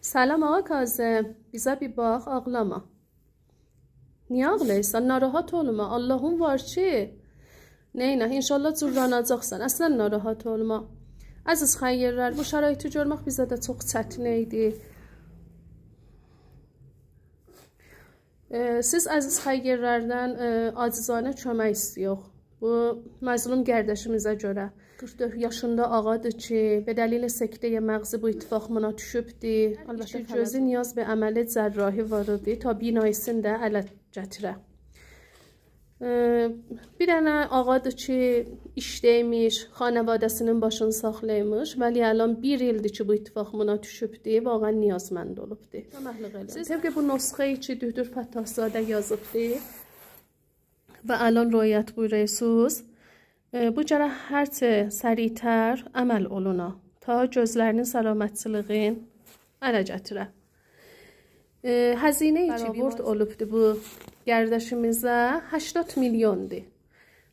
Selam ağa Kazım, bize bir bak, ağlama. Niye ağlayırsan? Narahat olma. Allah'ın var ki. Neynə, inşallah cürranacaqsan. Əslən narahat olma. Əziz xəyyirlər, bu şəraiti görmək bizə də çox çətin idi. Siz əziz xəyyirlərdən acizanə kömək istəyirik. Bu məzlum qardaşımıza görə 44 yaşında ağadır ki, bədəlilə sektəyə məğzi bu ittifaqına düşübdür. Əlbəttə gözü niyaz və əməli cərrahi var idi, ta binayısını da ələ gətirə. Bir dənə ağadır ki, işdəymiş, xanavadəsinin başını saxlaymış, vəli əlam 1 ildir ki, bu ittifaqına düşübdür, vağən niyazmənd olubdur. Təbii bu nusxayı ki, Dühdür Fəttahzadə yazıbdır və əlan röyət buyuruyorsunuz. Bu cərə hərçə səriytər əməl oluna, ta gözlərinin səlamətçiliğin ələ gətirə. Həzinə-i birabord olubdur bu qardaşımıza 80 milyondur.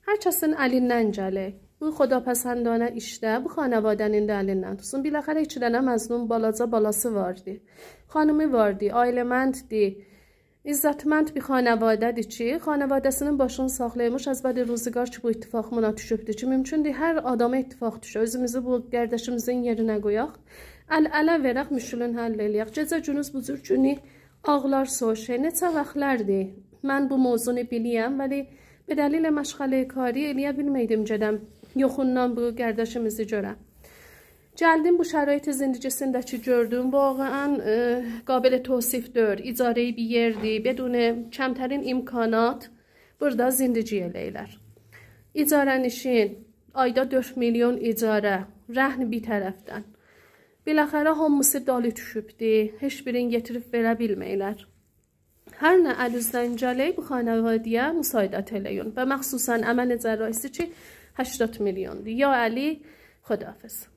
Hər kəsin əlindən gəlir. Bu xodapəsəndانه işdə bu xanavadənin də əlindən tutsun. Biləxərə 2 dənə məzlum balaca balası vardı. Xanımı vardı, ailəmənddir. İzzətmənd bir xanavadədir ki, xanavadəsinin başını saxlaymış, az bədi ruzigar ki, bu ittifaqına düşübdür ki, mümkündür hər adama ittifaq düşür. Özümüzü bu qardaşımızın yerinə qoyaq, əl-ələ verək, müşkülün həll eləyək. Gecə günüz bu cür günü ağlar soğuşur. Neçə vaxtlardır mən bu mövzunu biliyəm, vəli bədəlilə məşğələ kari eləyə bilməydim gedəm yoxundan bu qardaşımızı görəm. Gəldim bu şərait zindicisindəki gördüm, vağən qabilə tövsifdir, icarəyi bir yerdir, bedun kəmtərin imkanat burada zindici eləyirlər. İcarən işin ayda 4 milyon icarə, rəhn bir tərəfdən. Biləxərə hamısı dalı düşübdir, heç birini getirib verə bilməklər. Hər nə əlüzdən gələk bu xanavadiyə müsaidət eləyin və məxsusən əməl cərrahisi ki 80 milyondur. Ya Əli, Xudafız.